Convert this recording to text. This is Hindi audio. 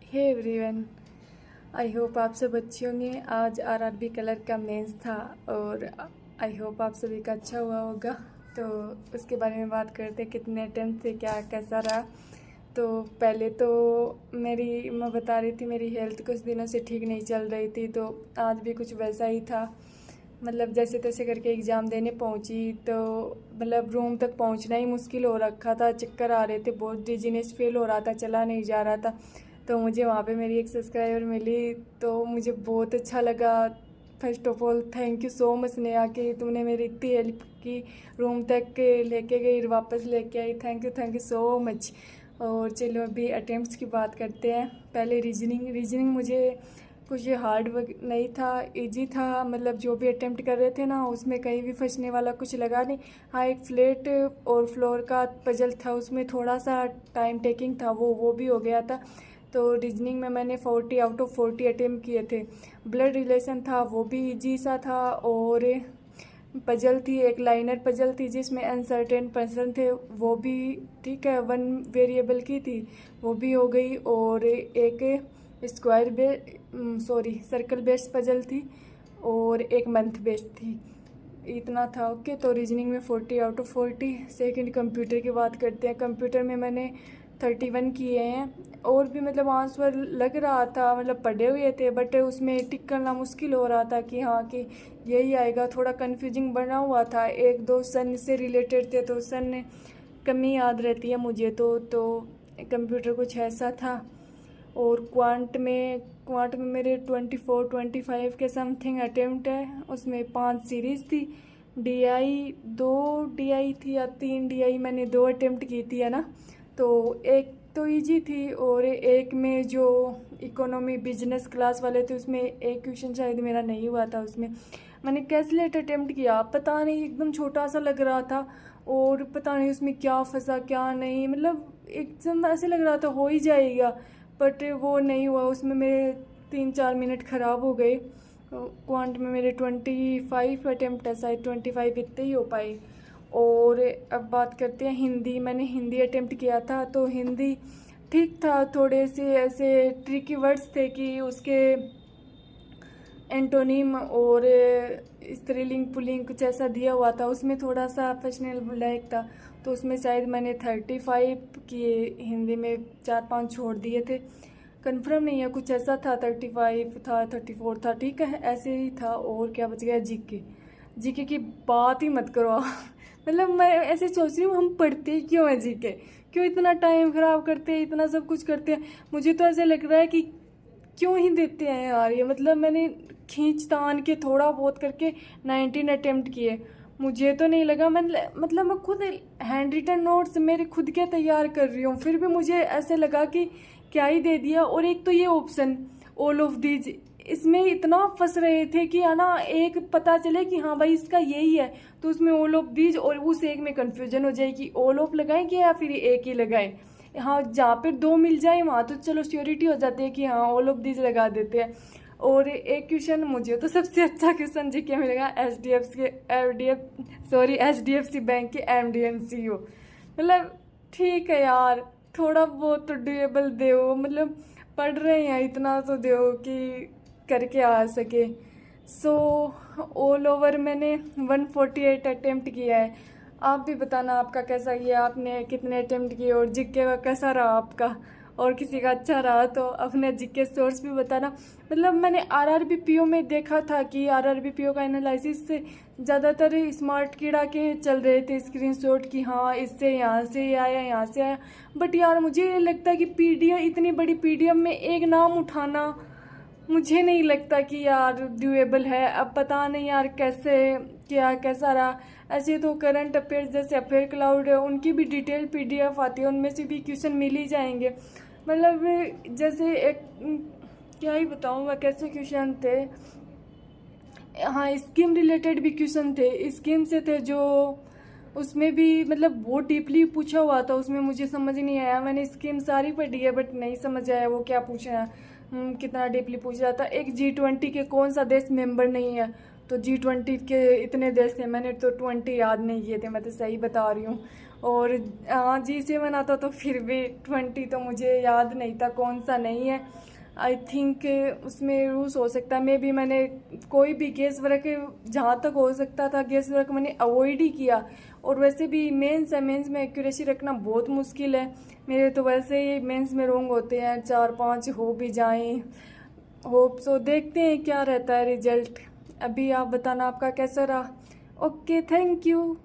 हे एवरीवन, आई होप आप सब अच्छे होंगे। आज आरआरबी कलर का मेंस था और आई होप आप सभी का अच्छा हुआ होगा। तो उसके बारे में बात करते हैं, कितने अटेम्प्ट थे, क्या कैसा रहा। तो पहले तो मैं बता रही थी मेरी हेल्थ कुछ दिनों से ठीक नहीं चल रही थी, तो आज भी कुछ वैसा ही था। मतलब जैसे तैसे करके एग्ज़ाम देने पहुंची तो मतलब रूम तक पहुंचना ही मुश्किल हो रखा था, चक्कर आ रहे थे, बहुत डिजीनेस फील हो रहा था, चला नहीं जा रहा था। तो मुझे वहाँ पे मेरी एक सब्सक्राइबर मिली तो मुझे बहुत अच्छा लगा। First of all thank you so much Neha कि तुमने मेरी इतनी हेल्प की, रूम तक लेके गई, वापस लेके आई। Thank you so much. और चलो अभी अटेम्प्ट्स की बात करते हैं। पहले रीजनिंग मुझे कुछ हार्ड वर्क नहीं था, इजी था। मतलब जो भी अटेम्प्ट कर रहे थे ना, उसमें कहीं भी फंसने वाला कुछ लगा नहीं। हाँ, एक फ्लैट और फ्लोर का पजल था, उसमें थोड़ा सा टाइम टेकिंग था, वो भी हो गया था। तो रीजनिंग में मैंने 40 आउट ऑफ 40 अटेम्प्ट किए थे। ब्लड रिलेशन था, वो भी इजी सा था। और पजल थी, एक लाइनर पजल थी जिसमें अनसर्टेन पर्सन थे, वो भी ठीक है, 1 वेरिएबल की थी, वो भी हो गई। और एक सर्कल बेस्ड पजल थी और एक मंथ बेस्ड थी। इतना था। ओके, तो रीजनिंग में 40 आउट ऑफ 40। सेकंड कंप्यूटर की बात करते हैं। कंप्यूटर में मैंने 31 किए हैं। और भी मतलब आंसर लग रहा था, मतलब पढ़े हुए थे, बट उसमें टिक करना मुश्किल हो रहा था कि हाँ कि यही आएगा। थोड़ा कन्फ्यूजिंग बना हुआ था, एक दो सन से रिलेटेड थे तो सन कमी याद रहती है मुझे तो कंप्यूटर कुछ ऐसा था। और क्वांट में मेरे 24-25 के समथिंग अटेम्प्ट है। उसमें 5 सीरीज़ थी। डीआई 2 डीआई थी या 3 डीआई, मैंने 2 अटेम्प्ट की थी, है ना। तो एक तो इजी थी और एक में जो इकोनॉमी बिजनेस क्लास वाले थे उसमें एक क्वेश्चन शायद मेरा नहीं हुआ था। उसमें मैंने कैसे लेट अटेम्प्ट किया, पता नहीं, एकदम छोटा सा लग रहा था और पता नहीं उसमें क्या फंसा क्या नहीं, मतलब एकदम ऐसे लग रहा था हो ही जाएगा, बट वो नहीं हुआ। उसमें मेरे 3-4 मिनट ख़राब हो गए। क्वांट में मेरे 25 अटेम्प्ट है, शायद 25 इतने ही हो पाए। और अब बात करते हैं हिंदी। मैंने हिंदी अटेम्प्ट किया था तो हिंदी ठीक था। थोड़े से ऐसे ट्रिकी वर्ड्स थे कि उसके एंटोनिम और स्त्रीलिंग पुल्लिंग कुछ ऐसा दिया हुआ था, उसमें थोड़ा सा फैशनेबल लायक था। तो उसमें शायद मैंने 35 किए, हिंदी में 4-5 छोड़ दिए थे, कंफर्म नहीं है, कुछ ऐसा था। 35 था, 34 था, ठीक है, ऐसे ही था। और क्या बच गया, जीके की बात ही मत करो मतलब मैं ऐसे सोच रही हूँ, हम पढ़ते क्यों हैं जीके, क्यों इतना टाइम ख़राब करते हैं, इतना सब कुछ करते हैं। मुझे तो ऐसे लग रहा है कि क्यों ही देते हैं यार ये। मतलब मैंने खींच तान के थोड़ा बहुत करके 19 अटेम्प्ट किए। मुझे तो नहीं लगा, मतलब मैं खुद हैंड रिटन नोट्स मेरे खुद के तैयार कर रही हूँ, फिर भी मुझे ऐसे लगा कि क्या ही दे दिया। और एक तो ये ऑप्शन ऑल ऑफ दीज, इसमें इतना फंस रहे थे कि है ना, एक पता चले कि हाँ भाई इसका यही है तो उसमें ऑल ऑफ दीज, और उस एक में कन्फ्यूजन हो जाए कि ऑल ऑफ लगाएंगे या फिर एक ही लगाएं। हाँ, जहाँ पे 2 मिल जाए वहाँ तो चलो श्योरिटी हो जाती है कि हाँ ऑल ऑफ दीज लगा देते हैं। और एक क्वेश्चन मुझे तो सबसे अच्छा क्वेश्चन जीके मिलेगा H D F C bank के MD&CO। मतलब ठीक है यार, थोड़ा बहुत तो डुएबल दो, मतलब पढ़ रहे हैं इतना तो दो कि करके आ सके। सो ऑल ओवर मैंने 148 अटेम्प्ट किया है। आप भी बताना आपका कैसा किया, आपने कितने अटेम्प्ट किए और जीके का कैसा रहा आपका, और किसी का अच्छा रहा तो अपने जीके सोर्स भी बताना। मतलब मैंने आरआरबी पीओ में देखा था कि आरआरबी पीओ का एनालिसिस से ज़्यादातर स्मार्ट कीड़ा के चल रहे थे स्क्रीनशॉट कि हाँ इससे यहाँ से आया यहाँ से आया। बट यार मुझे लगता है कि पीडीएफ, इतनी बड़ी पीडीएफ में एक नाम उठाना मुझे नहीं लगता कि यार ड्यूएबल है। अब पता नहीं यार कैसे क्या कैसा रहा। ऐसे तो करंट अफेयर्स जैसे अफेयर क्लाउड है, उनकी भी डिटेल पीडीएफ आती है, उनमें से भी क्वेश्चन मिल ही जाएंगे। मतलब जैसे एक क्या ही बताऊँ मैं कैसे क्वेश्चन थे। हाँ, स्कीम रिलेटेड भी क्वेश्चन थे, स्कीम से थे जो, उसमें भी मतलब बहुत डीपली पूछा हुआ था, उसमें मुझे समझ नहीं आया। मैंने स्कीम सारी पढ़ी है बट नहीं समझ आया वो क्या पूछा है, कितना डीपली पूछ रहा था। एक G20 के कौन सा देश मेंबर नहीं है, तो G20 के इतने देश थे, मैंने तो 20 याद नहीं किए थे, मैं तो सही बता रही हूँ। और हाँ G7 आता तो फिर भी 20 तो मुझे याद नहीं था कौन सा नहीं है। आई थिंक उसमें रूस हो सकता है। मैंने कोई भी गेस वर्क जहाँ तक हो सकता था गेस वर्क मैंने अवॉइड ही किया। और वैसे भी मेंस है, मेंस में एक्यूरेसी रखना बहुत मुश्किल है। मेरे तो वैसे ही मेंस में रॉन्ग होते हैं, 4-5 हो भी जाएं। होप सो, देखते हैं क्या रहता है रिजल्ट। अभी आप बताना आपका कैसा रहा। Okay, thank you.